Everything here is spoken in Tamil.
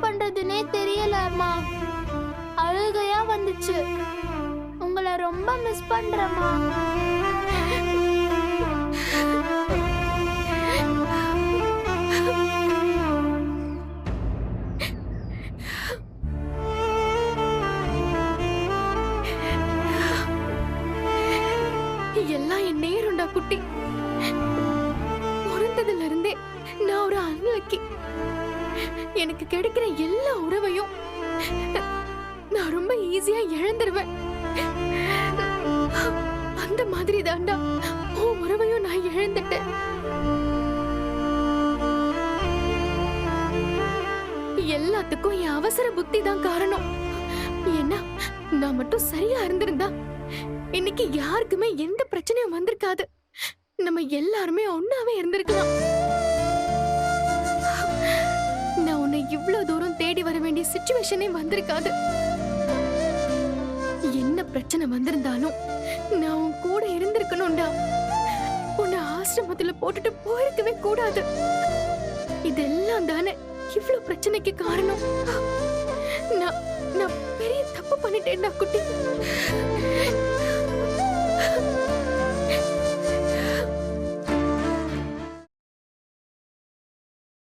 பண்றதுன்னே தெரியலம்மா. அழுகையா வந்துச்சு. உங்களை ரொம்ப மிஸ் பண்றேம்மா. எல்லாம் என் நேருண்டா குட்டி. பிறந்ததுல இருந்தே நான் ஒரு அன்லக்கி. எனக்கு கிடைக்கிற எல்லா உறவையும் நான் ரொம்ப ஈஸியா இழந்துருவேன். அந்த மாதிரி தாண்டா உன் உறவையும் நான் இழந்துட்டேன். எல்லாத்துக்கும் என் அவசர புத்தி தான் காரணம். ஏன்னா நான் மட்டும் சரியா இருந்திருந்தா இன்னைக்கு யாருக்குமே எந்த பிரச்சனையும் வந்திருக்காது. நம்ம எல்லாருமே ஒன்னாவே இருந்திருக்கலாம். நான் உன்னை இவ்வளவு தூரம் தேடி வர வேண்டிய சிச்சுவேஷனே வந்திருக்காது. என்ன பிரச்சனை வந்திருந்தாலும் நான் உன் கூட இருந்திருக்கணும்டா. உன்னை ஆசிரமத்துல போட்டுட்டு போயிருக்கவே கூடாது. இதெல்லாம் தானே இவ்வளவு பிரச்சனைக்கு காரணம். நான் பெரிய தப்பு பண்ணிட்டேன்டா குட்டி.